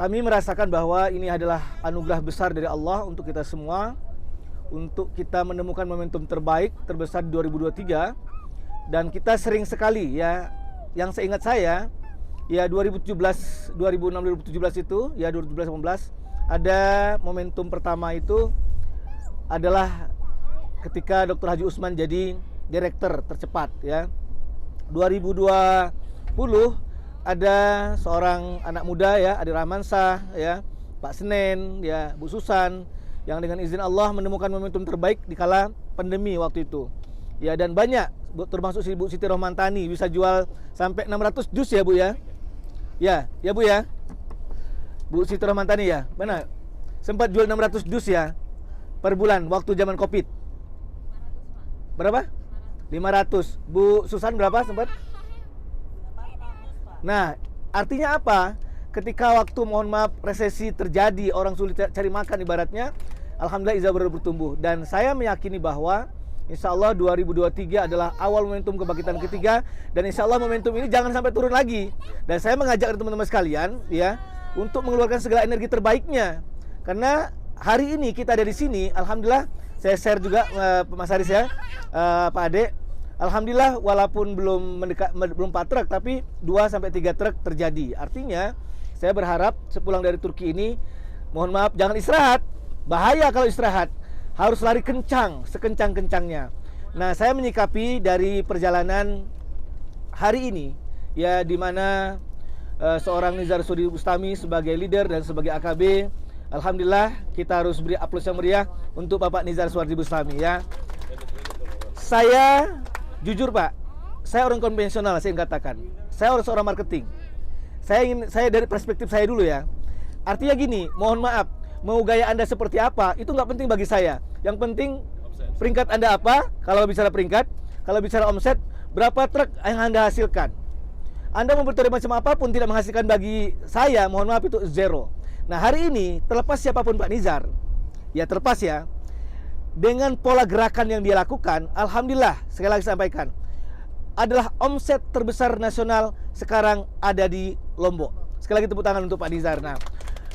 kami merasakan bahwa ini adalah anugerah besar dari Allah untuk kita semua, untuk kita menemukan momentum terbaik terbesar di 2023. Dan kita sering sekali ya, yang seingat saya ya 2017 itu ya 2018 ada momentum pertama itu adalah ketika Dr. Haji Usman jadi direktur tercepat ya. 2020 ada seorang anak muda ya, Adi Rahmansyah ya, Pak Senen ya, Bu Susan, yang dengan izin Allah menemukan momentum terbaik di kala pandemi waktu itu. Ya, dan banyak, termasuk si Bu Siti Rohmantani bisa jual sampai 600 dus ya Bu ya. Ya Bu ya. Bu Siti Rohmantani ya, benar. Sempat jual 600 dus ya per bulan waktu zaman Covid. Berapa? 500. Bu Susan berapa sempat? Nah, artinya apa? Ketika waktu mohon maaf resesi terjadi, orang sulit cari makan ibaratnya, alhamdulillah Iza baru bertumbuh. Dan saya meyakini bahwa insya Allah 2023 adalah awal momentum kebangkitan ketiga. Dan insya Allah momentum ini jangan sampai turun lagi. Dan saya mengajak teman-teman sekalian ya, untuk mengeluarkan segala energi terbaiknya. Karena hari ini kita ada di sini, alhamdulillah saya share juga Mas Haris ya, Pak Ade. Alhamdulillah walaupun belum 4 truk, tapi 2-3 truk terjadi. Artinya saya berharap sepulang dari Turki ini, mohon maaf jangan istirahat. Bahaya kalau istirahat. Harus lari kencang, sekencang-kencangnya. Nah, saya menyikapi dari perjalanan hari ini ya, di mana seorang Nizar Sudi Bustami sebagai leader dan sebagai AKB, alhamdulillah kita harus beri aplaus yang meriah untuk Bapak Nizar Suwardi Bustami ya. Saya jujur Pak, saya orang konvensional, saya ingin katakan. Saya seorang marketing. Saya dari perspektif saya dulu ya. Artinya gini, mohon maaf, mau gaya Anda seperti apa, itu nggak penting bagi saya. Yang penting peringkat Anda apa, kalau bicara peringkat, kalau bicara omset, berapa truk yang Anda hasilkan. Anda mau berteori macam apapun tidak menghasilkan bagi saya, mohon maaf itu zero. Nah hari ini, terlepas siapapun Pak Nizar, ya terlepas ya, dengan pola gerakan yang dia lakukan, alhamdulillah, sekali lagi sampaikan, adalah omset terbesar nasional sekarang ada di Lombok. Sekali lagi tepuk tangan untuk Pak Nizar. Nah,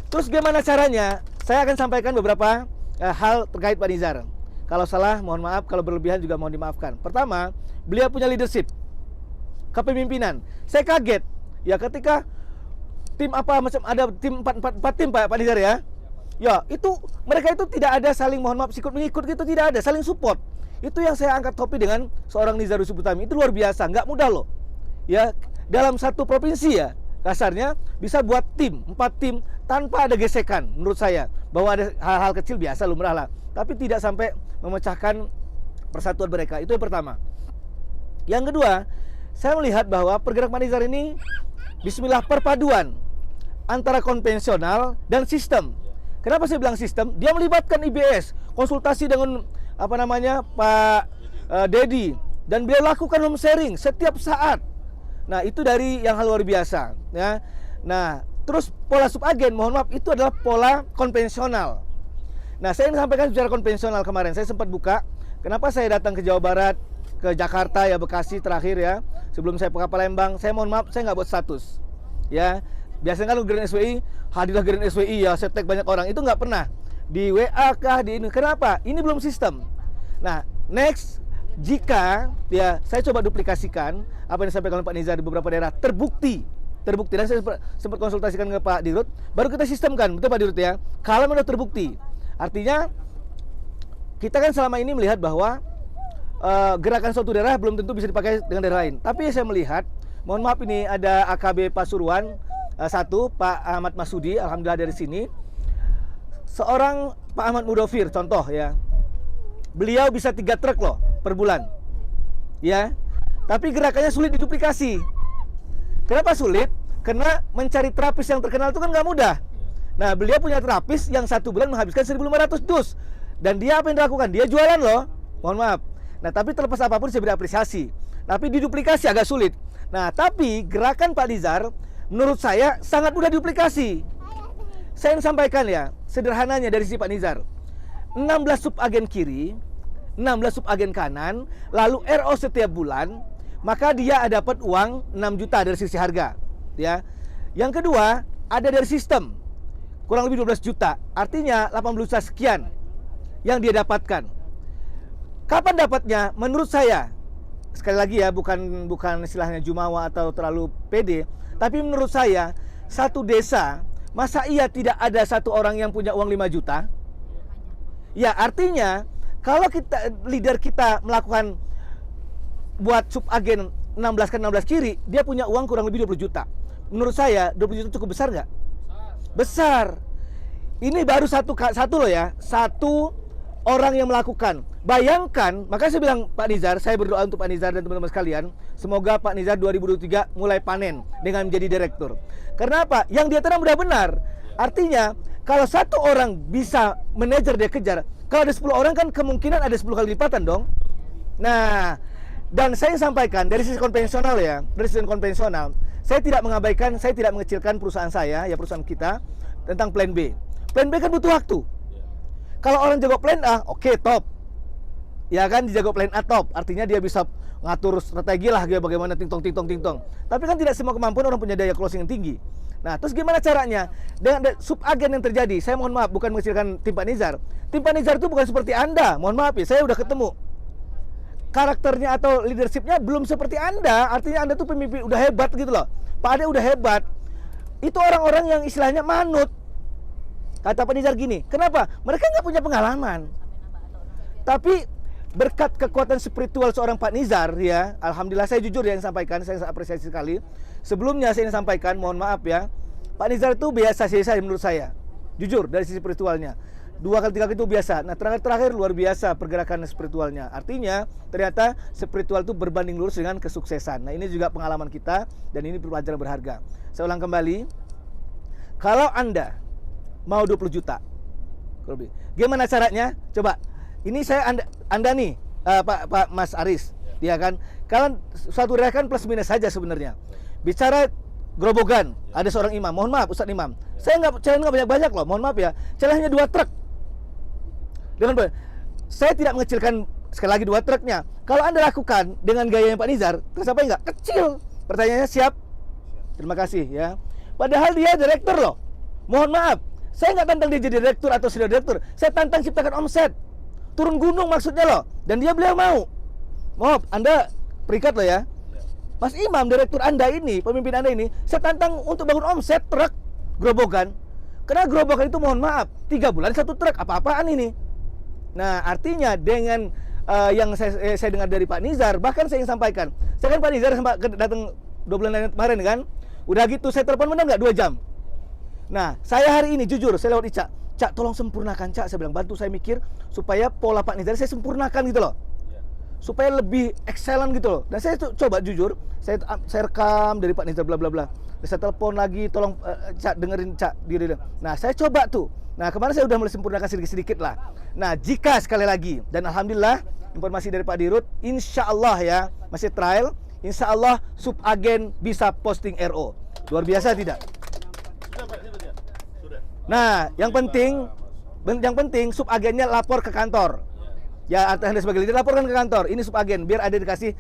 terus gimana caranya? Saya akan sampaikan beberapa hal terkait Pak Nizar. Kalau salah, mohon maaf. Kalau berlebihan juga mohon dimaafkan. Pertama, beliau punya leadership, kepemimpinan. Saya kaget ya ketika tim apa macam ada tim 4 tim Pak Nizar ya. Ya, itu mereka itu tidak ada saling mohon maaf sikut mengikut gitu, tidak ada, saling support. Itu yang saya angkat topi dengan seorang Nizar Bustami. Itu luar biasa, nggak mudah loh. Ya, dalam satu provinsi ya, kasarnya bisa buat tim, 4 tim tanpa ada gesekan menurut saya. Bahwa ada hal-hal kecil biasa lumrah lah, tapi tidak sampai memecahkan persatuan mereka. Itu yang pertama. Yang kedua, saya melihat bahwa pergerakan Pak Nizar ini bismillah perpaduan antara konvensional dan sistem. Kenapa saya bilang sistem? Dia melibatkan IBS, konsultasi dengan Pak Dedi, dan beliau lakukan home sharing setiap saat. Nah, itu dari yang hal luar biasa ya. Nah, terus pola subagen, mohon maaf, itu adalah pola konvensional. Nah, saya ingin sampaikan secara konvensional kemarin. Saya sempat buka, kenapa saya datang ke Jawa Barat, ke Jakarta ya, Bekasi terakhir ya. Sebelum saya ke Palembang, saya mohon maaf, saya nggak buat status ya. Biasanya kan Grand SWI, hadirlah Grand SWI ya, saya tag banyak orang. Itu nggak pernah di WA kah, di ini. Kenapa? Ini belum sistem. Nah, next, jika ya saya coba duplikasikan apa yang disampaikan oleh Pak Nizar di beberapa daerah, terbukti. Dan saya sempat konsultasikan ke Pak Dirut, baru kita sistemkan, betul Pak Dirut ya. Kalau sudah terbukti, artinya kita kan selama ini melihat bahwa gerakan suatu daerah belum tentu bisa dipakai dengan daerah lain. Tapi saya melihat, mohon maaf, ini ada AKB Pasuruan. Satu, Pak Ahmad Masudi, alhamdulillah dari sini. Seorang Pak Ahmad Mudofir, contoh ya. Beliau bisa 3 truk loh per bulan. Ya. Tapi gerakannya sulit diduplikasi. Kenapa sulit? Karena mencari terapis yang terkenal itu kan nggak mudah. Nah, beliau punya terapis yang 1 bulan menghabiskan 1.500 dus. Dan dia apa yang dilakukan? Dia jualan loh. Mohon maaf. Nah, tapi terlepas apapun saya beri apresiasi. Tapi diduplikasi agak sulit. Nah, tapi gerakan Pak Nizar menurut saya sangat mudah duplikasi. Saya ingin sampaikan ya, sederhananya dari si Pak Nizar. 16 subagen kiri, 16 subagen kanan, lalu RO setiap bulan, maka dia dapat uang 6 juta dari sisi harga, ya. Yang kedua, ada dari sistem. kurang lebih 12 juta. Artinya 80 juta sekian yang dia dapatkan. Kapan dapatnya? Menurut saya, sekali lagi ya, bukan istilahnya jumawa atau terlalu pede, tapi menurut saya, satu desa, masa iya tidak ada satu orang yang punya uang 5 juta? Ya, artinya kalau leader kita melakukan buat subagen 16 kan 16 kiri, dia punya uang kurang lebih 20 juta. Menurut saya 20 juta cukup besar nggak? Besar. Ini baru satu loh ya, satu orang yang melakukan. Bayangkan, makanya saya bilang Pak Nizar, saya berdoa untuk Pak Nizar dan teman-teman sekalian, semoga Pak Nizar 2023 mulai panen dengan menjadi direktur. Karena apa? Yang dia tanam udah benar. Artinya kalau satu orang bisa manajer dia kejar, kalau ada 10 orang kan kemungkinan ada 10 kali lipatan dong. Nah, dan saya sampaikan dari sisi konvensional ya, dari sisi konvensional, saya tidak mengabaikan, saya tidak mengecilkan perusahaan saya, ya perusahaan kita, tentang plan B. Plan B kan butuh waktu. Kalau orang jago plan A, oke, top. Ya kan, dijago plan A top. Artinya dia bisa ngatur strategi lah, bagaimana ting tong. Tapi kan tidak semua kemampuan orang punya daya closing yang tinggi. Nah, terus gimana caranya? Dengan subagen yang terjadi, saya mohon maaf, bukan mengecilkan tim Pak Nizar. Tim Pak Nizar itu bukan seperti Anda, mohon maaf ya, saya udah ketemu. Karakternya atau leadershipnya belum seperti Anda. Artinya Anda tuh pemimpin udah hebat gitu loh. Pak Ade udah hebat. Itu orang-orang yang istilahnya manut. Kata Pak Nizar gini, kenapa? Mereka nggak punya pengalaman. Tapi berkat kekuatan spiritual seorang Pak Nizar ya, alhamdulillah, saya jujur ya yang sampaikan, saya apresiasi sekali. Sebelumnya saya ingin sampaikan, mohon maaf ya, Pak Nizar itu biasa saja menurut saya. Jujur dari sisi spiritualnya. 2 kali 3 kali itu biasa. Nah, terakhir luar biasa pergerakan spiritualnya. Artinya ternyata spiritual itu berbanding lurus dengan kesuksesan. Nah, ini juga pengalaman kita dan ini pelajaran berharga. Saya ulang kembali, kalau Anda mau 20 juta, gimana caranya? Coba, ini saya Anda nih, Pak Mas Aris, ya kan? Kalian suatu rekan plus minus saja sebenarnya. Bicara gerobogan, ada seorang imam, mohon maaf Ustadz Imam, saya nggak banyak-banyak loh, mohon maaf ya, celahnya 2 truk. Saya tidak mengecilkan sekali lagi 2 truknya. Kalau Anda lakukan dengan gaya Pak Nizar, terus apa enggak? Kecil. Pertanyaannya siap? Terima kasih ya. Padahal dia direktur loh. Mohon maaf, saya nggak tantang dia jadi direktur atau sudah direktur. Saya tantang ciptakan omset. Turun gunung maksudnya loh. Dan beliau mau. Maaf, Anda perikat loh ya. Mas Imam, direktur Anda ini, pemimpin Anda ini, saya tantang untuk bangun omset truk gerobogan. Karena gerobogan itu mohon maaf, 3 bulan 1 truk, apa-apaan ini. Nah, artinya dengan yang saya dengar dari Pak Nizar, bahkan saya ingin sampaikan, saya kan Pak Nizar datang 2 bulan kemarin kan, udah gitu saya telepon benar nggak 2 jam. Nah, saya hari ini jujur, saya lewat Ica, Cak tolong sempurnakan Cak, saya bilang bantu saya mikir supaya pola Pak Nizar saya sempurnakan gitu loh, supaya lebih excellent gitu loh. Dan saya coba jujur, saya rekam dari Pak Nizar bla bla bla. Saya telepon lagi, tolong Cak dengerin Cak diri. Nah, saya coba tuh. Nah, kemarin saya udah mulai sempurnakan sedikit-sedikit lah. Nah, jika sekali lagi, dan alhamdulillah informasi dari Pak Dirut, insya Allah ya, masih trial, insya Allah subagen bisa posting RO. Luar biasa tidak? Nah, yang penting subagennya lapor ke kantor. Ya, Anda sebagai leader laporkan ke kantor. Ini subagen, biar ada dikasih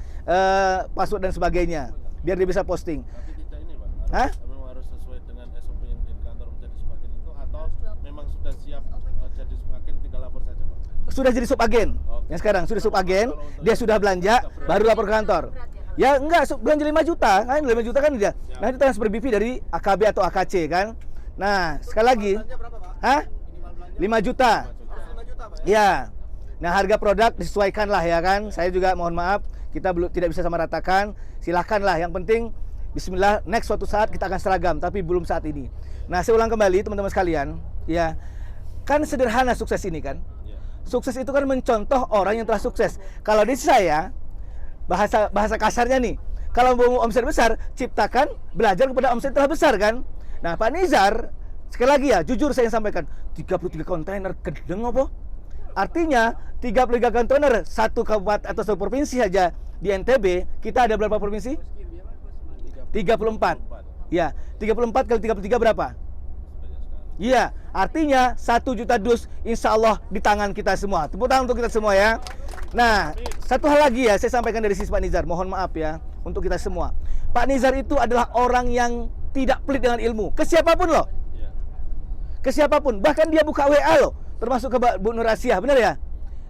password dan sebagainya, biar dia bisa posting. Hah? Memang harus sesuai dengan SOP yang di kantor menjadi subagen itu, atau memang sudah siap jadi subagen tinggal lapor saja Pak? Sudah jadi subagen. Yang sekarang sudah subagen, dia sudah belanja, baru lapor ke kantor. Ya enggak, belanja 5 juta kan, 5 juta kan dia. Nah, itu transfer BP dari AKB atau AKC kan. Nah, sekali lagi. Hah? 5 juta. Ya. Nah, harga produk disesuaikan lah ya kan. Saya juga mohon maaf, kita belum tidak bisa sama ratakan. Silahkan lah, yang penting bismillah, next suatu saat kita akan seragam, tapi belum saat ini. Nah, saya ulang kembali teman-teman sekalian, ya. Kan sederhana sukses ini kan. Sukses itu kan mencontoh orang yang telah sukses. Kalau di saya, bahasa kasarnya nih, kalau mau omset besar, ciptakan, belajar kepada omset telah besar kan. Nah, Pak Nizar, sekali lagi ya, jujur saya sampaikan, 33 kontainer gedeng apa? Artinya 33 kontainer satu kabupaten atau satu provinsi saja di NTB, kita ada berapa provinsi? 34. Ya, 34 kali 33 berapa? Iya, artinya 1 juta dus insya Allah di tangan kita semua. Tepuk tangan untuk kita semua ya. Nah, satu hal lagi ya, saya sampaikan dari sisi Pak Nizar, mohon maaf ya untuk kita semua. Pak Nizar itu adalah orang yang tidak pelit dengan ilmu, ke siapapun loh. ke siapapun, bahkan dia buka WA loh, termasuk ke Bu Nur Asia, benar ya?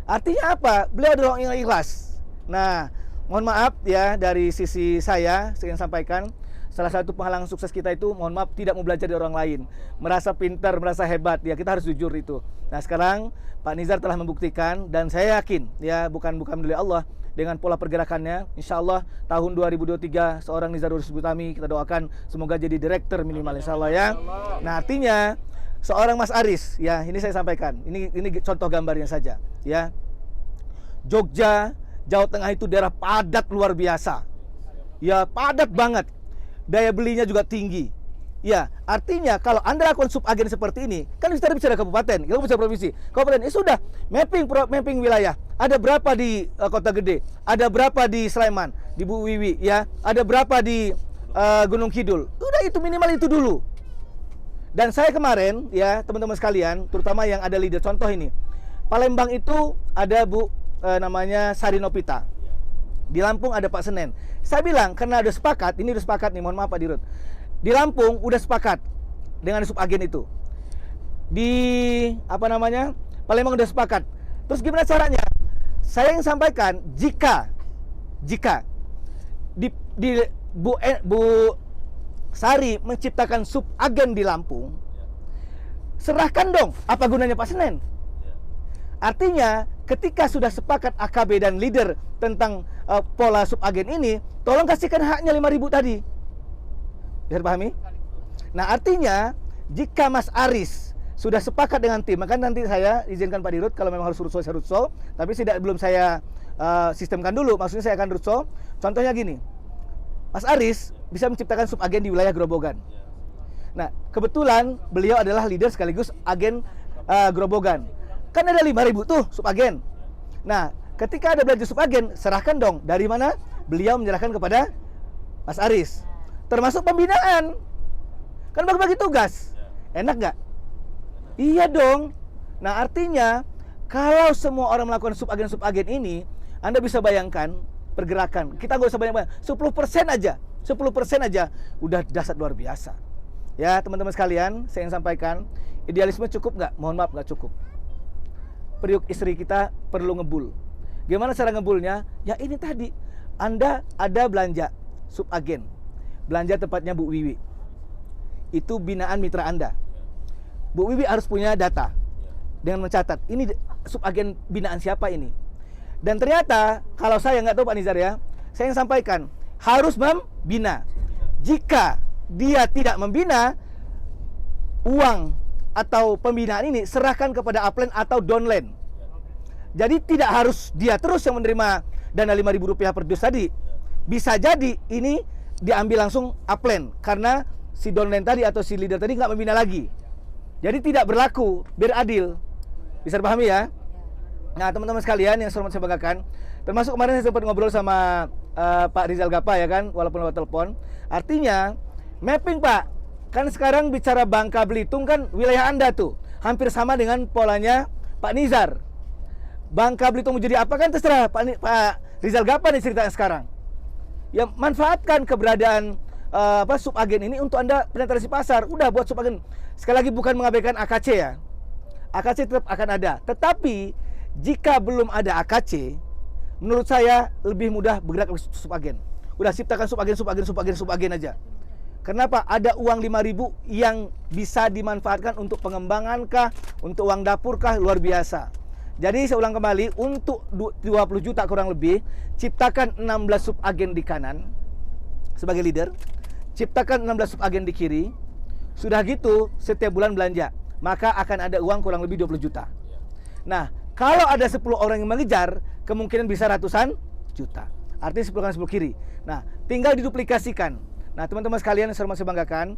Artinya apa? Beliau adalah orang yang ikhlas. Nah, mohon maaf ya, dari sisi saya ingin sampaikan, salah satu penghalang sukses kita itu, mohon maaf, tidak mau belajar dari orang lain, merasa pintar, merasa hebat, ya kita harus jujur itu. Nah sekarang Pak Nizar telah membuktikan, dan saya yakin ya, bukan dari Allah, dengan pola pergerakannya, insya Allah tahun 2023 seorang Nizar Urus Butami kita doakan semoga jadi direktur minimal, insya Allah ya. Nah artinya seorang Mas Aris, ya ini saya sampaikan, ini contoh gambarnya saja ya. Jogja, Jawa Tengah itu daerah padat luar biasa, ya padat banget, daya belinya juga tinggi. Ya, artinya kalau Anda lakukan subagen seperti ini, kan kita bicara kabupaten, kita bicara provinsi. Kabupaten, sudah mapping wilayah. Ada berapa di Kota Gede? Ada berapa di Sleman, di Bu Wiwi, ya? Ada berapa di Gunung Kidul? Udah itu minimal itu dulu. Dan saya kemarin, ya teman-teman sekalian, terutama yang ada leader, contoh ini, Palembang itu ada Bu namanya Sari Nopita. Di Lampung ada Pak Senen. Saya bilang karena ada sepakat, ini udah sepakat nih, mohon maaf Pak Dirut. Di Lampung udah sepakat dengan subagen itu. Di Palembang udah sepakat. Terus gimana caranya? Saya yang sampaikan, jika di Bu Sari menciptakan subagen di Lampung, serahkan dong, apa gunanya Pak Senen? Artinya ketika sudah sepakat AKB dan leader tentang pola subagen ini, tolong kasihkan haknya 5.000 tadi. Bisa dipahami? Nah artinya jika Mas Aris sudah sepakat dengan tim, maka nanti saya izinkan Pak Dirut kalau memang harus rutso, saya rutso. Tapi belum saya sistemkan dulu, maksudnya saya akan rutso. Contohnya gini, Mas Aris bisa menciptakan subagen di wilayah Grobogan. Nah kebetulan beliau adalah leader sekaligus agen Grobogan. Kan ada 5.000 tuh subagen. Nah ketika ada belanja subagen, serahkan dong. Dari mana? Beliau menyerahkan kepada Mas Aris. Termasuk pembinaan. Kan bagi-bagi tugas. Enak gak? Iya dong. Nah artinya kalau semua orang melakukan subagen ini, Anda bisa bayangkan pergerakan. Kita gak usah banyak-banyak, 10% aja 10% aja udah dahsyat luar biasa. Ya teman-teman sekalian, saya ingin sampaikan, idealisme cukup gak? Mohon maaf, gak cukup. Periuk istri kita perlu ngebul. Gimana cara ngebulnya? Ya ini tadi, Anda ada belanja subagen, belanja tempatnya Bu Wiwi, itu binaan mitra Anda. Bu Wiwi harus punya data dengan mencatat ini subagen binaan siapa ini. Dan ternyata kalau saya nggak tahu Pak Nizar ya, saya yang sampaikan harus membina. Jika dia tidak membina, uang atau pembinaan ini serahkan kepada upline atau downline. Jadi tidak harus dia terus yang menerima dana Rp5.000 per dus tadi. Bisa jadi ini diambil langsung upline karena si downline tadi atau si leader tadi nggak membina lagi. Jadi tidak berlaku, biar adil. Bisa dipahami ya? Nah teman-teman sekalian yang saya banggakan, termasuk kemarin saya sempat ngobrol sama Pak Rizal Gapa ya kan, walaupun lewat telepon. Artinya mapping Pak, kan sekarang bicara Bangka Belitung kan wilayah Anda tuh hampir sama dengan polanya Pak Nizar. Bangka Belitung menjadi apa kan terserah Pak Rizal Gapa nih ceritanya sekarang. Ya manfaatkan keberadaan subagen ini untuk Anda penetrasi pasar. Udah buat subagen. Sekali lagi bukan mengabaikan AKC ya. AKC tetap akan ada. Tetapi jika belum ada AKC, menurut saya lebih mudah bergerak ke subagen. Udah ciptakan subagen aja. Kenapa? Ada uang 5.000 yang bisa dimanfaatkan untuk pengembangan kah, untuk uang dapur kah, luar biasa. Jadi saya ulang kembali, untuk 20 juta kurang lebih, ciptakan 16 subagen di kanan sebagai leader, ciptakan 16 subagen di kiri. Sudah gitu setiap bulan belanja, maka akan ada uang kurang lebih 20 juta. Nah, kalau ada 10 orang yang mengejar, kemungkinan bisa ratusan juta. Artinya 10 kanan 10 kiri. Nah, tinggal diduplikasikan. Nah, teman-teman sekalian yang saya banggakan,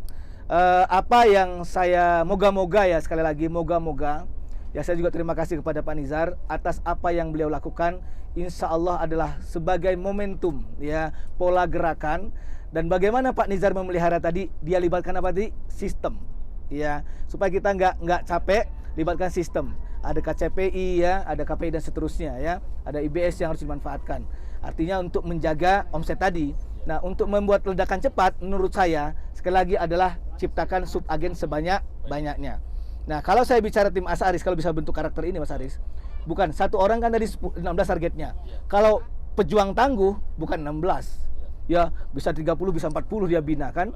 apa yang saya moga-moga ya, sekali lagi moga-moga ya, saya juga terima kasih kepada Pak Nizar atas apa yang beliau lakukan. Insya Allah adalah sebagai momentum ya, pola gerakan. Dan bagaimana Pak Nizar memelihara tadi, dia libatkan apa tadi? Sistem ya, supaya kita nggak capek, libatkan sistem. Ada KCPI ya, ada KPI dan seterusnya ya, ada IBS yang harus dimanfaatkan. Artinya untuk menjaga omset tadi. Nah, untuk membuat ledakan cepat menurut saya sekali lagi adalah ciptakan subagen sebanyak-banyaknya. Nah, kalau saya bicara tim Mas Aris, kalau bisa bentuk karakter ini Mas Aris, bukan satu orang kan dari 16 targetnya. Kalau pejuang tangguh bukan 16. Ya, bisa 30, bisa 40 dia bina kan?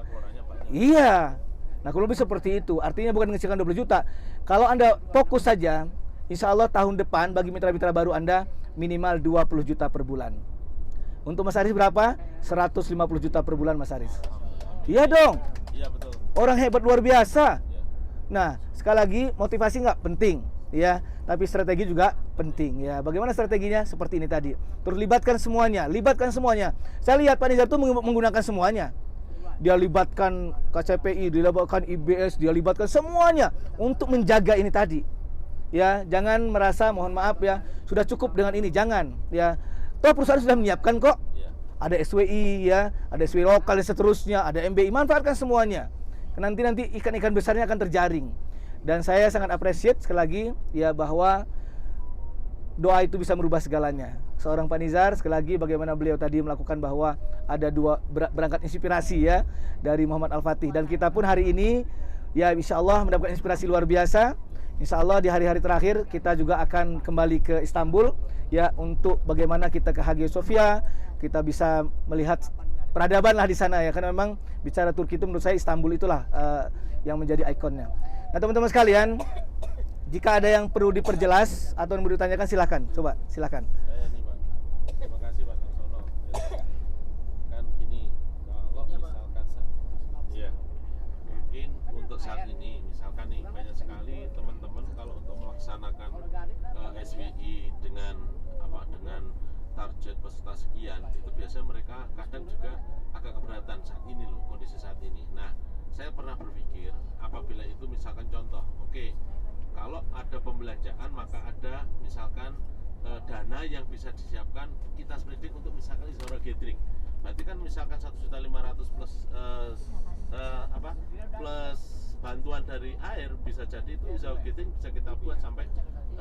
Iya. Nah, kalau lebih seperti itu, artinya bukan mengecilkan 20 juta. Kalau Anda fokus saja, insya Allah tahun depan bagi mitra-mitra baru Anda minimal 20 juta per bulan. Untuk Mas Aris berapa? 150 juta per bulan Mas Aris. Iya dong. Iya betul. Orang hebat luar biasa. Iya. Nah, sekali lagi motivasi nggak penting, ya, tapi strategi juga penting, ya. Bagaimana strateginya? Seperti ini tadi. Terus libatkan semuanya. Saya lihat Pak Nizar itu menggunakan semuanya. Dia libatkan KCPI, dia libatkan IBS, dia libatkan semuanya untuk menjaga ini tadi. Ya, jangan merasa mohon maaf ya, sudah cukup dengan ini, jangan, ya. Toh perusahaan sudah menyiapkan kok. Iya. Ada SWI ya, ada SWI lokal dan seterusnya, ada MBI, manfaatkan semuanya. Nanti ikan-ikan besarnya akan terjaring. Dan saya sangat appreciate sekali lagi ya bahwa doa itu bisa merubah segalanya. Seorang Pak Nizar, sekali lagi bagaimana beliau tadi melakukan bahwa ada dua berangkat inspirasi ya dari Muhammad Al-Fatih, dan kita pun hari ini ya insya Allah mendapatkan inspirasi luar biasa. Insya Allah di hari-hari terakhir kita juga akan kembali ke Istanbul ya untuk bagaimana kita ke Hagia Sophia, kita bisa melihat peradaban lah di sana ya, karena memang bicara Turki itu menurut saya Istanbul itulah yang menjadi ikonnya. Nah teman-teman sekalian, jika ada yang perlu diperjelas atau yang perlu ditanyakan silahkan, coba silahkan. Ini Pak, terima kasih Pak Tarsono. Kan gini, kalau misalkan ya mungkin untuk saat ini, misalkan nih banyak sekali teman-teman kalau untuk melaksanakan SWI dengan target peserta sekian, itu biasanya mereka kadang juga agak keberatan saat ini loh, kondisi saat ini. Nah, saya pernah berpikir apabila itu misalkan contoh, oke, kalau ada pembelanjaan maka ada misalkan dana yang bisa disiapkan kita spreading untuk misalkan Isora Gathering. Berarti kan misalkan 1.500.000 plus plus bantuan dari air, bisa jadi itu Isora Gathering bisa kita buat sampai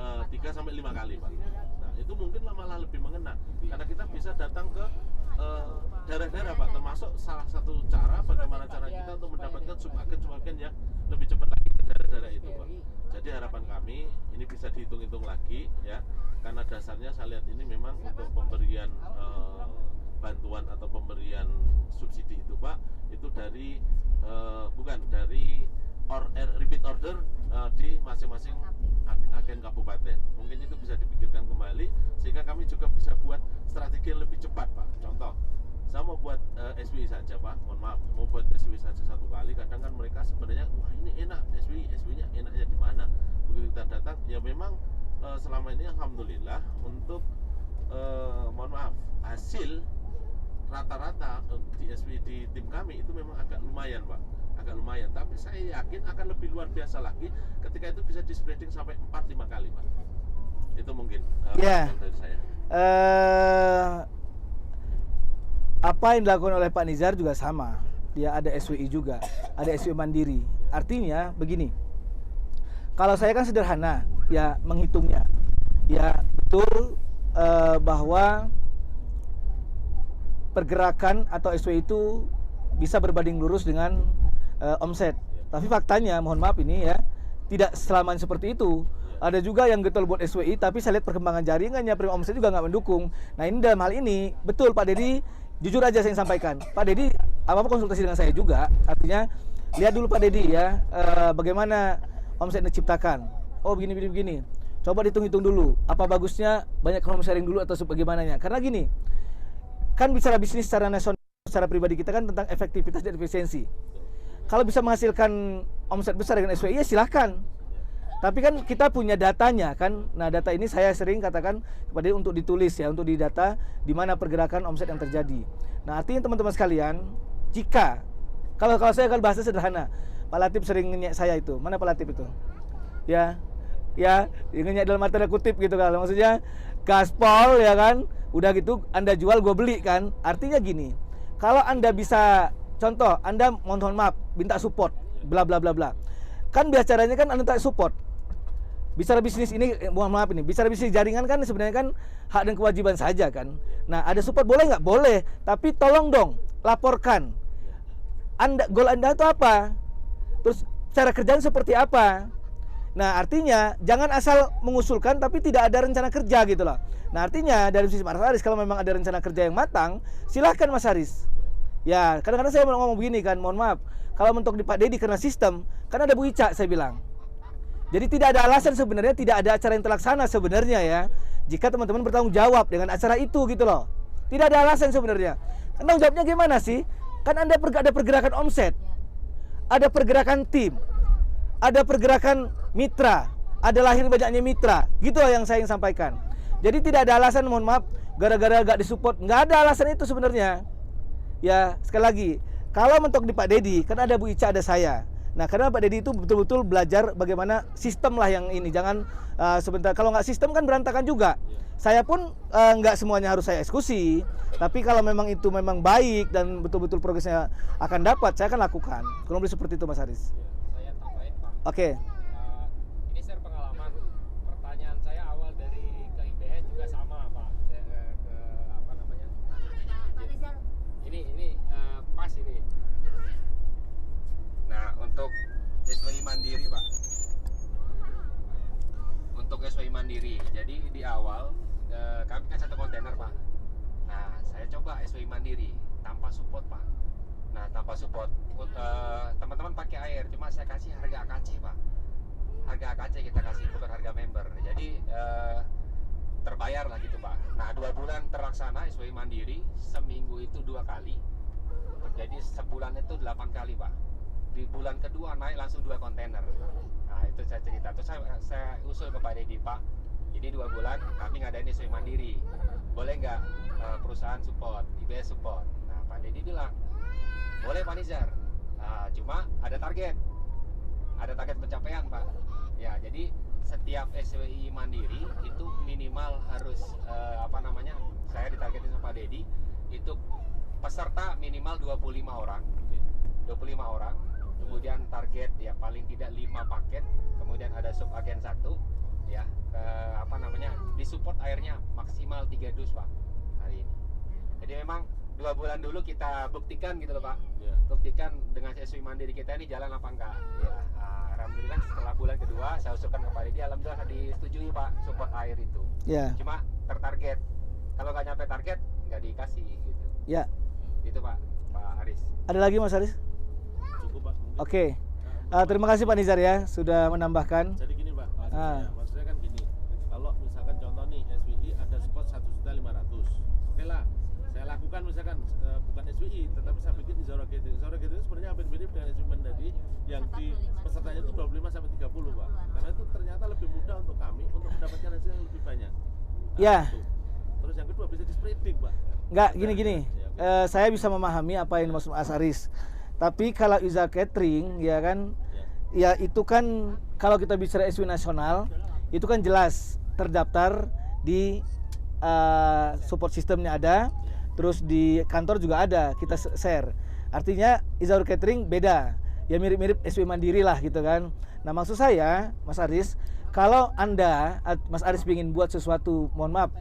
3 sampai 5 kali Pak. Nah itu mungkin malah lebih mengena karena kita bisa datang ke daerah-daerah Pak, termasuk salah satu cara bagaimana cara kita untuk mendapatkan subagen yang lebih cepat lagi ke daerah-daerah itu Pak. Jadi harapan kami ini bisa dihitung-hitung lagi ya, karena dasarnya saya lihat ini memang untuk pemberian bantuan atau pemberian subsidi itu Pak, itu dari bukan dari repeat order di masing-masing agen kabupaten. Mungkin itu bisa dipikirkan kembali sehingga kami juga bisa buat strategi yang lebih cepat Pak. Contoh, saya mau buat SWI saja Pak, mohon maaf, mau buat SWI saja satu kali, kadang kan mereka sebenarnya wah ini enak SWI-nya enaknya di mana. Begitu kita datang, ya memang selama ini alhamdulillah untuk mohon maaf, hasil rata-rata di SWI di tim kami itu memang agak lumayan Pak, agak lumayan, tapi saya yakin akan lebih luar biasa lagi ketika itu bisa di spreading sampai 4-5 kali Pak. Itu mungkin dari saya. Apa yang dilakukan oleh Pak Nizar juga sama. Dia ada SWI juga, ada SWI mandiri. Artinya begini, kalau saya kan sederhana ya menghitungnya, ya betul bahwa pergerakan atau SWI itu bisa berbanding lurus dengan omset. Tapi faktanya, mohon maaf ini ya, tidak selamanya seperti itu. Ada juga yang getol buat SWI, tapi saya lihat perkembangan jaringannya, omset juga nggak mendukung. Nah ini dalam hal ini, betul Pak Dedi, jujur aja saya sampaikan. Pak Dedi, apa-apa konsultasi dengan saya juga. Artinya, lihat dulu Pak Dedi ya, bagaimana omset diciptakan. Oh begini. Coba dihitung-hitung dulu, apa bagusnya banyak ekonomi sharing dulu atau bagaimananya. Karena gini, kan bicara bisnis secara nasional, secara pribadi kita kan tentang efektivitas dan efisiensi. Kalau bisa menghasilkan omset besar dengan SWI ya silahkan. Tapi kan kita punya datanya kan. Nah data ini saya sering katakan kepada dia untuk ditulis ya, untuk didata di mana pergerakan omset yang terjadi. Nah artinya teman-teman sekalian, jika kalau saya akan bahasa sederhana, Pak Latif sering ngenyek saya itu. Mana Pak Latif itu? Ya ngenyek dalam tanda kutip gitu kan. Maksudnya gaspol ya kan. Udah gitu Anda jual gue beli kan. Artinya gini, kalau Anda bisa contoh, Anda mohon maaf minta support bla bla bla bla. Kan bicaranya kan Anda minta support. Bicara bisnis ini, mohon maaf ini, bicara bisnis jaringan kan sebenarnya kan hak dan kewajiban saja kan. Nah ada support boleh nggak? Boleh, tapi tolong dong laporkan goal Anda itu apa, terus cara kerjaan seperti apa. Nah, artinya jangan asal mengusulkan tapi tidak ada rencana kerja gitu loh. Nah, artinya dari sisi Mas Haris, kalau memang ada rencana kerja yang matang, silahkan Mas Haris. Ya, kadang-kadang saya ngomong begini kan, mohon maaf, kalau mentok di Pak Dedi karena sistem, kan ada Bu Ica saya bilang. Jadi tidak ada alasan sebenarnya, tidak ada acara yang terlaksana sebenarnya ya, jika teman-teman bertanggung jawab dengan acara itu gitu loh. Tidak ada alasan sebenarnya. Tanggung jawabnya gimana sih? Kan Anda ada pergerakan omset, ada pergerakan tim, ada pergerakan mitra, ada lahir banyaknya mitra, gitu yang saya ingin sampaikan. Jadi tidak ada alasan, mohon maaf, gara-gara gak disupport, nggak ada alasan itu sebenarnya. Ya, sekali lagi, kalau mentok di Pak Dedi, kan ada Bu Ica, ada saya. Nah, karena Pak Dedi itu betul-betul belajar bagaimana sistem lah yang ini. Jangan sebentar, kalau nggak sistem kan berantakan juga. Saya pun nggak semuanya harus saya eksekusi. Tapi kalau memang itu memang baik dan betul-betul progresnya akan dapat, saya akan lakukan. Kurang lebih seperti itu, Mas Haris. Saya tambahin, Pak. Oke. Ini share pengalaman. Pertanyaan saya awal dari ke IBS juga sama, Pak. Saya ke apa namanya? Ini pas ini. Nah, untuk SWI Mandiri, Pak. Untuk SWI Mandiri. Jadi di awal kami kan satu kontainer, Pak. Nah, saya coba SWI Mandiri tanpa support, Pak. Nah, tanpa support teman-teman pakai air, cuma saya kasih harga AKC, Pak. Harga AKC kita kasih, bukan harga member. Jadi terbayar lah gitu, Pak. Nah, 2 bulan terlaksana SWI Mandiri, seminggu itu 2 kali. Jadi sebulan itu 8 kali, Pak. Di bulan kedua naik langsung 2 kontainer. Nah, itu saya cerita. Terus saya usul ke Pak Dedi, Pak, ini 2 bulan kami ngadain SWI Mandiri. Boleh nggak perusahaan support, IBS support? Nah, Pak Dedi bilang, boleh Pak Nizar. Nah, cuma ada target pencapaian, Pak. Ya, jadi setiap SWI Mandiri itu minimal harus saya ditargetin sama Pak Dedi itu peserta minimal 25 orang. 25 orang. Kemudian target ya paling tidak 5 paket. Kemudian ada subagen 1 ya, disupport airnya maksimal 3 dus, Pak, hari ini. Jadi memang 2 bulan dulu kita buktikan gitu loh, Pak. Buktikan dengan SWI Mandiri kita ini jalan apa enggak. Ya, alhamdulillah setelah bulan kedua saya usulkan ke Pak Dedi, alhamdulillah disetujui, Pak, support air itu. Ya. Cuma tertarget. Kalau nggak nyampe target nggak dikasih gitu. Ya. Itu, Pak Haris. Ada lagi, Mas Haris? Cukup, Pak. Mungkin. Oke. Terima kasih Pak Nizar ya sudah menambahkan. Jadi gini, Pak, maksudnya kan gini, kalau misalkan contoh nih SWI ada support 1.500.000, oke lah, saya lakukan misalkan bukan SWI, tetapi saya bikin Izara Gathering. Izara Gathering sebenarnya hampir mirip dengan SWI Mandiri yang di pesertanya itu 25 sampai 30, Pak. Karena itu ternyata lebih mudah untuk kami untuk mendapatkan hasil yang lebih banyak. Nah, Ya. itu. Terus yang kedua bisa dispreading, Pak. Enggak, gini. Saya bisa memahami apa yang dimaksud Mas Haris. Tapi kalau Izara Catering ya kan, ya itu kan kalau kita bicara SW nasional, itu kan jelas terdaftar di support sistemnya ada, terus di kantor juga ada, kita share. Artinya Izara Catering beda, ya mirip-mirip SW Mandiri lah gitu kan. Nah, maksud saya Mas Haris, kalau Anda Mas Haris ingin buat sesuatu, mohon maaf,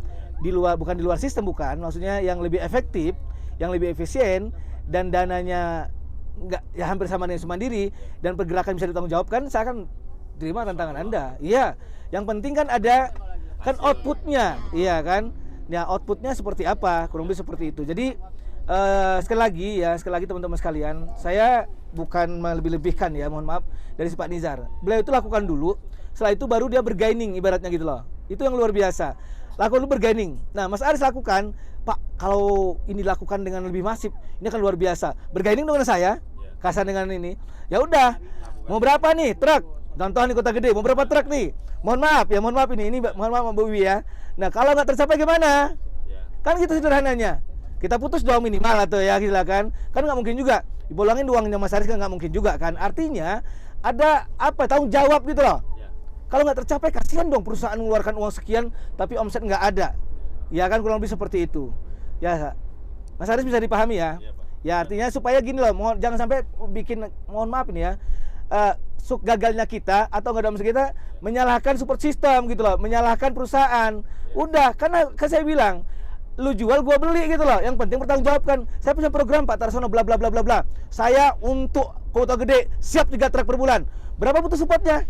bukan di luar sistem, bukan, maksudnya yang lebih efektif, yang lebih efisien dan dananya enggak ya hampir sama dengan Mandiri dan pergerakan bisa ditanggungjawabkan, saya akan terima tantangan Anda. Iya, yang penting kan ada kan outputnya, iya kan? Ya, outputnya seperti apa, kurang lebih seperti itu. Jadi sekali lagi teman-teman sekalian, saya bukan melebih-lebihkan ya, mohon maaf, dari si Pak Nizar. Beliau itu lakukan dulu, setelah itu baru dia bergaining ibaratnya gitu loh. Itu yang luar biasa. Lakukan dulu bergaining. Nah, Mas Aris lakukan, Pak, kalau ini dilakukan dengan lebih masif, ini akan luar biasa. Bergaining dengan saya, kasar dengan ini. Ya udah, mau berapa nih truk? Contoh di Kota Gede, mau berapa truk nih? Mohon maaf ini mohon maaf Bu Wiwi ya. Nah, kalau nggak tercapai gimana? Kan gitu sederhananya. Kita putus doang minimal atau ya silakan. Kan nggak mungkin juga dibolongin uangnya Mas Aris, kan nggak mungkin juga kan. Artinya ada tanggung jawab gitu loh. Kalau nggak tercapai, kasihan dong perusahaan mengeluarkan uang sekian tapi omset nggak ada. Ya kan, kurang lebih seperti itu. Ya, Mas Haris bisa dipahami ya. Ya, artinya supaya gini loh, jangan sampai mohon maaf ini ya, gagalnya kita atau nggak ada omset kita menyalahkan support system gitu loh, menyalahkan perusahaan. Udah, karena kan saya bilang, lu jual gua beli gitu loh. Yang penting bertanggungjawabkan. Saya punya program Pak Tarsono bla bla bla bla bla. Saya untuk Kota Gede siap 3 truk per bulan. Berapa butuh supportnya?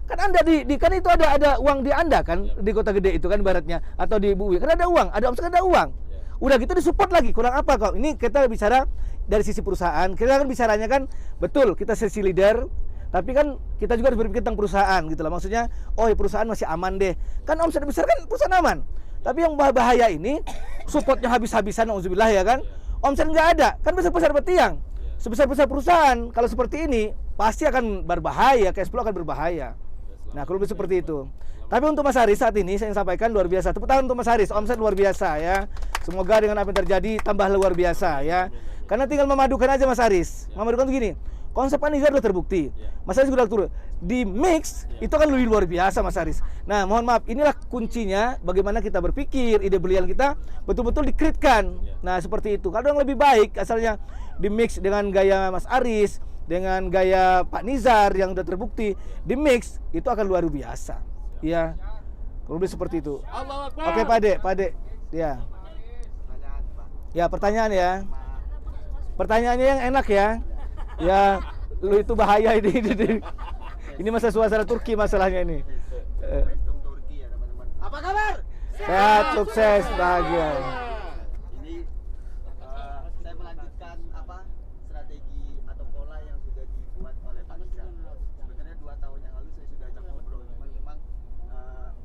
Kan Anda kan itu ada uang di Anda kan, di kota gede itu kan baratnya, atau di Bui kan ada uang, ada omset, ada uang. Udah gitu disupport lagi, kurang apa kok? Ini kita bicara dari sisi perusahaan, kita kan bicaranya kan betul kita sesi leader, tapi kan kita juga harus berpikir tentang perusahaan gitu lah. Maksudnya, oh ya perusahaan masih aman deh. Kan omset besar kan perusahaan aman. Tapi yang bahaya ini supportnya habis-habisan, auzubillah ya kan. Omset nggak ada, kan besar-besar bertiang. Sebesar-besar perusahaan, kalau seperti ini pasti akan berbahaya, cash flow akan berbahaya. Nah, kalau seperti itu. Tapi untuk Mas Haris saat ini saya ingin sampaikan luar biasa. Tepuk tangan untuk Mas Haris, omset luar biasa ya. Semoga dengan apa yang terjadi tambah luar biasa ya. Karena tinggal memadukan aja Mas Haris. Memadukan begini. Konsep Anizar sudah terbukti. Mas Haris sudah turun. Di mix itu kan lebih luar biasa Mas Haris. Nah, mohon maaf, inilah kuncinya bagaimana kita berpikir, ide brilian kita betul-betul dikritkan. Nah, seperti itu. Kalau yang lebih baik asalnya di mix dengan gaya Mas Haris, dengan gaya Pak Nizar yang sudah terbukti, di mix itu akan luar biasa. Ya. Kalau lebih seperti itu. Oke, Pak Ade. Ya. Ya, pertanyaan ya. Pertanyaannya yang enak ya. Ya, lu itu bahaya ini. Ini masa suasana Turki masalahnya ini. Apa kabar? Sehat, sukses, bahagia. Ini saya melanjutkan strategi atau pola yang sudah dibuat oleh Pak Nizar. Sebenarnya 2 tahun yang lalu saya sudah ajak ngobrol, cuman memang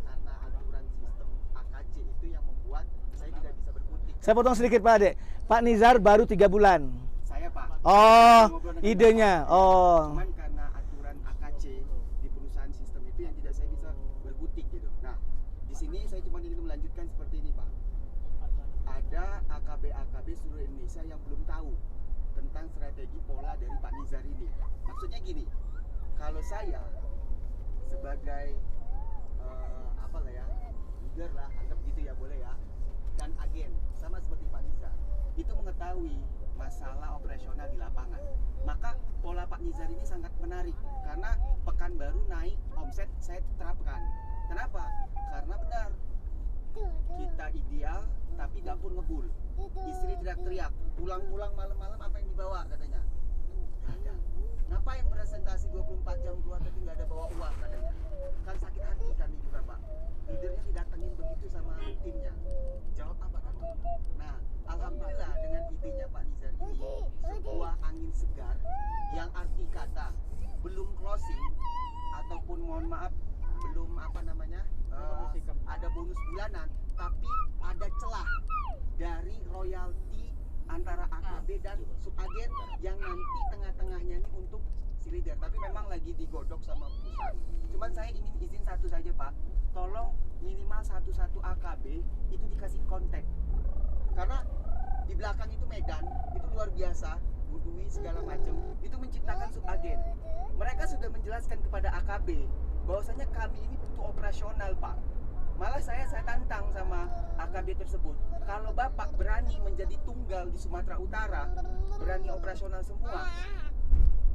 karena aturan sistem AKC itu yang membuat saya tidak bisa berkutik. Saya potong sedikit Pak Ade. Pak Nizar baru 3 bulan. Saya Pak. Oh, idenya. Oh. Cuman karena aturan AKC di perusahaan sistem itu yang tidak saya bisa berkutik gitu. Nah, di sini saya cuma ingin melanjutkan seperti ini Pak. Ada AKB seluruh Indonesia yang belum tahu tentang strategi pola dari Pak Nizar ini. Maksudnya gini, kalau saya sebagai leader lah, anggap gitu ya, boleh ya, dan agen sama seperti Pak Nizar itu mengetahui masalah operasional di lapangan, maka pola Pak Nizar ini sangat menarik karena Pekanbaru naik omset saya terapkan. Kenapa? Karena benar kita ideal tapi dapur ngebul, istri teriak-teriak, pulang-pulang malam-malam apa yang dibawa katanya, nggak ada. Ngapain presentasi 24 jam keluar tapi nggak ada bawa uang katanya, kan sakit hati kami juga Pak, leadernya didatengin begitu sama timnya, jawab apa kan? Nah, alhamdulillah dengan idenya Pak Nizar ini sebuah angin segar yang arti kata belum closing ataupun mohon maaf belum ada bonus bulanan, tapi ada celah dari royalti antara AKB dan subagen yang nanti tengah-tengahnya ini untuk si leader, tapi memang lagi digodok sama perusahaan. Cuman saya ingin izin satu saja Pak, tolong minimal satu AKB itu dikasih kontak, karena di belakang itu Medan itu luar biasa, Budui segala macam itu menciptakan subagen. Mereka sudah menjelaskan kepada AKB bahwasanya kami ini butuh operasional Pak. Malah saya tantang sama AKB tersebut, kalau Bapak berani menjadi tunggal di Sumatera Utara, berani operasional semua,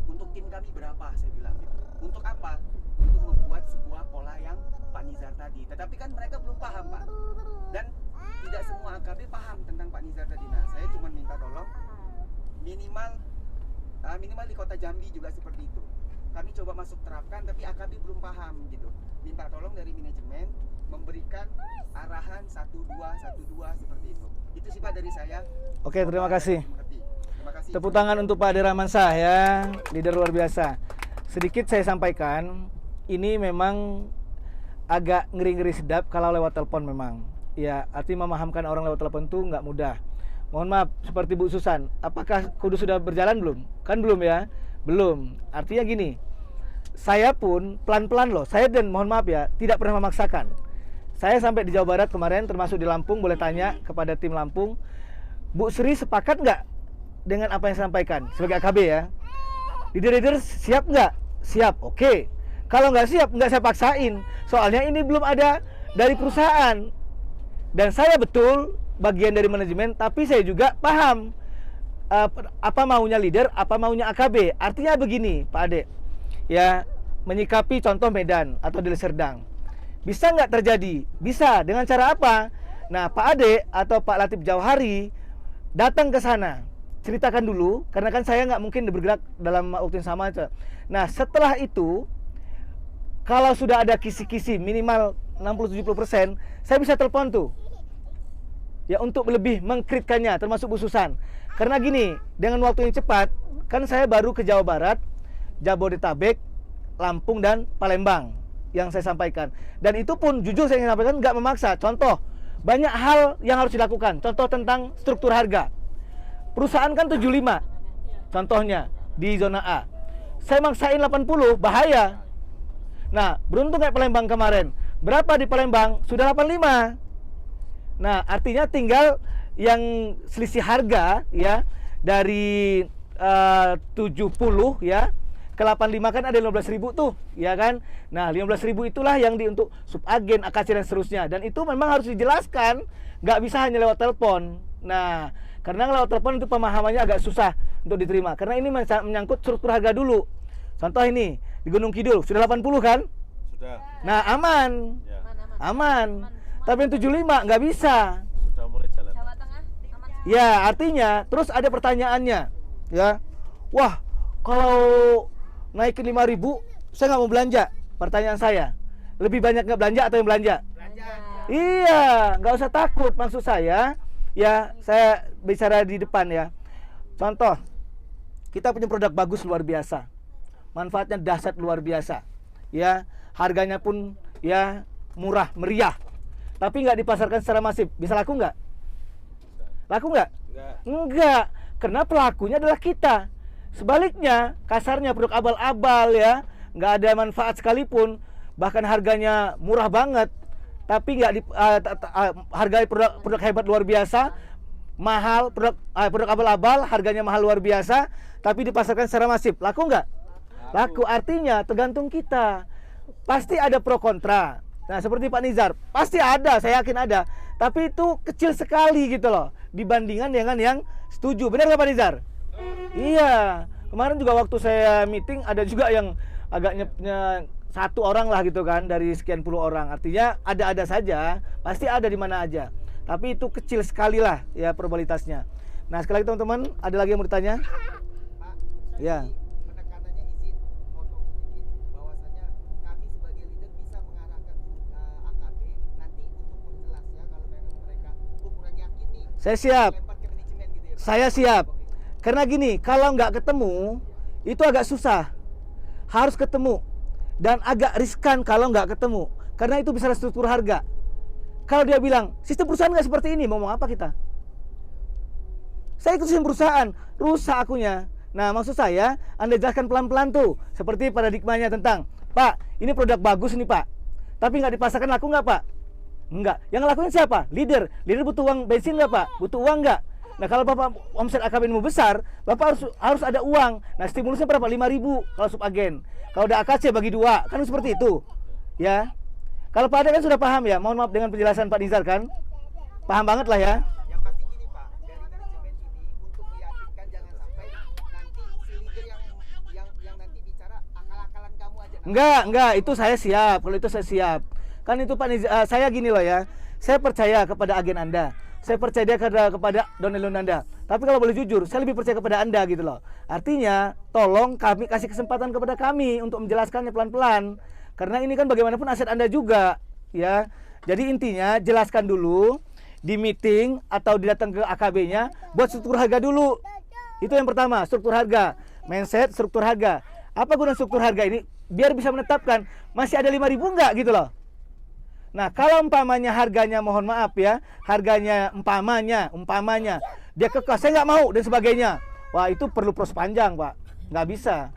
untuk tim kami berapa? Saya bilang gitu. Untuk apa? Untuk membuat sebuah pola yang Pak Nizar tadi. Tetapi kan mereka belum paham Pak, dan tidak semua AKB paham tentang Pak Nizar tadi. Nah, saya cuma minta tolong minimal di kota Jambi juga seperti itu. Kami coba masuk terapkan, tapi AKB belum paham gitu. Minta tolong dari manajemen memberikan arahan 1-2 seperti itu. Itu sih Pak dari saya. Oke, terima kasih. Terima kasih. Tepuk tangan untuk Pak Ade Rahmansyah ya, leader luar biasa. Sedikit saya sampaikan, ini memang agak ngeri-ngeri sedap kalau lewat telepon memang. Ya, artinya memahamkan orang lewat telepon itu nggak mudah. Mohon maaf, seperti Bu Susan, apakah kudu sudah berjalan belum? Kan belum ya? Belum. Artinya gini, saya pun pelan-pelan loh. Saya dan mohon maaf ya, tidak pernah memaksakan. Saya sampai di Jawa Barat kemarin, termasuk di Lampung, boleh tanya kepada tim Lampung, Bu Sri sepakat nggak dengan apa yang saya sampaikan sebagai AKB ya? Leader-leader siap nggak? Siap, oke. Kalau nggak siap, nggak saya paksain. Soalnya ini belum ada dari perusahaan. Dan saya betul bagian dari manajemen, tapi saya juga paham apa maunya leader, apa maunya AKB. Artinya begini, Pak Ade, ya, menyikapi contoh Medan atau Deli Serdang. Bisa nggak terjadi? Bisa. Dengan cara apa? Nah, Pak Ade atau Pak Latif Jauhari datang ke sana, ceritakan dulu, karena kan saya nggak mungkin bergerak dalam waktu yang sama. Nah, setelah itu kalau sudah ada kisi-kisi minimal 60-70%, saya bisa telepon tuh. Ya untuk lebih mengkritkannya termasuk Bu Susan. Karena gini, dengan waktu yang cepat, kan saya baru ke Jawa Barat, Jabodetabek, Lampung dan Palembang yang saya sampaikan. Dan itu pun jujur saya ingin sampaikan nggak memaksa. Contoh, banyak hal yang harus dilakukan. Contoh tentang struktur harga. Perusahaan kan 75. Contohnya di zona A. Saya maksain 80, bahaya. Nah, beruntung kayak Palembang kemarin. Berapa di Palembang? Sudah 85. Nah, artinya tinggal yang selisih harga ya dari 70 ya ke 85 kan ada 15.000 tuh, ya kan? Nah, 15.000 itulah yang untuk subagen, AKC dan seterusnya. Dan itu memang harus dijelaskan, nggak bisa hanya lewat telepon. Nah, karena lewat telepon itu pemahamannya agak susah untuk diterima. Karena ini menyangkut struktur harga dulu. Contoh ini, di Gunung Kidul sudah 80 kan? Sudah. Nah, aman. Ya. Aman. Tapi yang 75 nggak bisa. Sudah mulai jalan. Jawa Tengah aman. Ya, artinya terus ada pertanyaannya, ya. Wah, kalau naikin 5.000, saya nggak mau belanja. Pertanyaan saya, lebih banyak nggak belanja atau yang belanja? Iya, nggak usah takut. Maksud saya, ya saya bicara di depan ya. Contoh, kita punya produk bagus luar biasa, manfaatnya dahsyat luar biasa, ya. Harganya pun ya murah meriah, tapi nggak dipasarkan secara masif. Bisa laku nggak? Laku nggak? Enggak, karena pelakunya adalah kita. Sebaliknya, kasarnya produk abal-abal ya, nggak ada manfaat sekalipun, bahkan harganya murah banget, tapi nggak harga produk hebat luar biasa, mahal, produk abal-abal harganya mahal luar biasa, tapi dipasarkan secara masif. Laku nggak? Laku. Artinya tergantung kita. Pasti ada pro kontra. Nah, seperti Pak Nizar, pasti ada, saya yakin ada. Tapi itu kecil sekali gitu loh, dibandingkan dengan yang setuju. Benar nggak Pak Nizar? Iya. Kemarin juga waktu saya meeting ada juga yang agak satu orang lah gitu kan dari sekian puluh orang. Artinya ada-ada saja, pasti ada di mana aja. Tapi itu kecil sekali lah ya probabilitasnya. Nah, sekali lagi teman-teman, ada lagi yang mau ditanya? Pak, Ya. penekanannya izin potong sedikit bahwasanya kami sebagai leader bisa mengarahkan AKB nanti untuk perjelas ya kalau memang mereka kurang yakin nih. Saya siap. Lempar ke manajemen gitu ya, Pak. Saya siap. Oke. Karena gini, kalau nggak ketemu, itu agak susah. Harus ketemu. Dan agak riskan kalau nggak ketemu. Karena itu bisa struktur harga. Kalau dia bilang, sistem perusahaan nggak seperti ini, mau ngomong apa kita? Saya ikut sistem perusahaan, rusak akunya. Nah, maksud saya, Anda jelaskan pelan-pelan tuh. Seperti paradigmanya tentang, Pak, ini produk bagus nih Pak. Tapi nggak dipasarkan, laku nggak Pak? Enggak. Yang ngelakuin siapa? Leader. Leader butuh uang bensin nggak Pak? Butuh uang nggak? Nah, kalau Bapak omset AKB mau besar, Bapak harus ada uang. Nah, stimulusnya berapa? 5.000 kalau subagen. Kalau udah AKC bagi 2, kan seperti itu. Ya. Kalau Pak Ade kan sudah paham ya. Mohon maaf dengan penjelasan Pak Nizar kan. Paham banget lah ya. Yang pasti gini Pak, dari manajemen ini untuk meyakinkan jangan sampai nanti si leader yang nanti bicara akal-akalan kamu aja. Enggak, itu saya siap. Kalau itu saya siap. Kan itu Pak Nizar, saya gini loh ya. Saya percaya kepada agen Anda. Saya percaya kepada Donelon Anda. Tapi kalau boleh jujur, saya lebih percaya kepada Anda gitu loh. Artinya, tolong kami kasih kesempatan kepada kami untuk menjelaskannya pelan-pelan. Karena ini kan bagaimanapun aset Anda juga, ya. Jadi intinya jelaskan dulu di meeting atau datang ke AKB-nya, buat struktur harga dulu. Itu yang pertama, struktur harga. Mindset, struktur harga. Apa guna struktur harga ini? Biar bisa menetapkan masih ada 5.000 enggak gitu loh. Nah, kalau umpamanya harganya, mohon maaf ya, harganya umpamanya dia kekeh, saya nggak mau dan sebagainya. Wah, itu perlu proses panjang Pak, nggak bisa.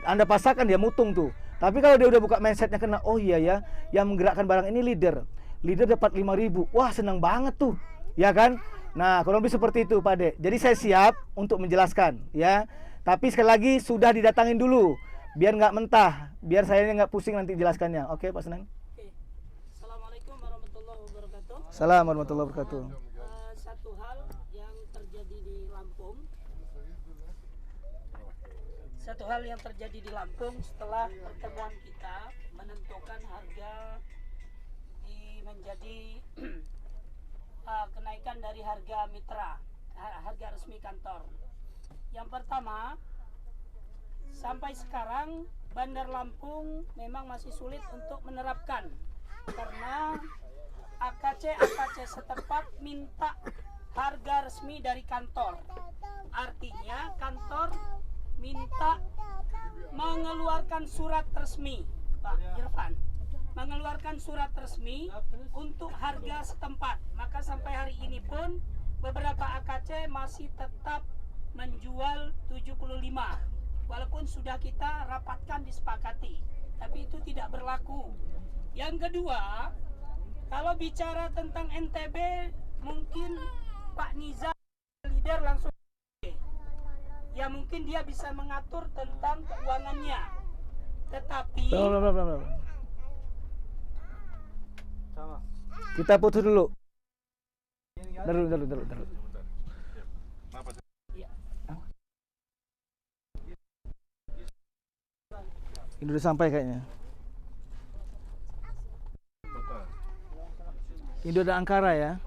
Anda pasarkan dia mutung tuh. Tapi kalau dia udah buka mindsetnya kena, oh iya ya, yang menggerakkan barang ini leader dapat 5.000, wah senang banget tuh, ya kan? Nah, kurang lebih seperti itu Pak De. Jadi saya siap untuk menjelaskan, ya. Tapi sekali lagi sudah didatangin dulu, biar nggak mentah, biar saya nggak pusing nanti jelaskannya. Oke Pak Senang? Assalamualaikum warahmatullahi wabarakatuh. Assalamualaikum warahmatullahi wabarakatuh. Satu hal yang terjadi di Lampung setelah pertemuan kita menentukan harga menjadi kenaikan dari harga mitra, harga resmi kantor. Yang pertama, sampai sekarang Bandar Lampung memang masih sulit untuk menerapkan karena AKC setempat minta harga resmi dari kantor. Artinya kantor minta mengeluarkan surat resmi, Pak Irfan, mengeluarkan surat resmi untuk harga setempat. Maka sampai hari ini pun beberapa AKC masih tetap menjual 75 walaupun sudah kita rapatkan disepakati, tapi itu tidak berlaku. Yang kedua, kalau bicara tentang NTB, mungkin Pak Nizar leader langsung, ya mungkin dia bisa mengatur tentang keuangannya. Tetapi Kita putus dulu. Taruh. Ini udah sampai kayaknya. Ini udah Angkara ya.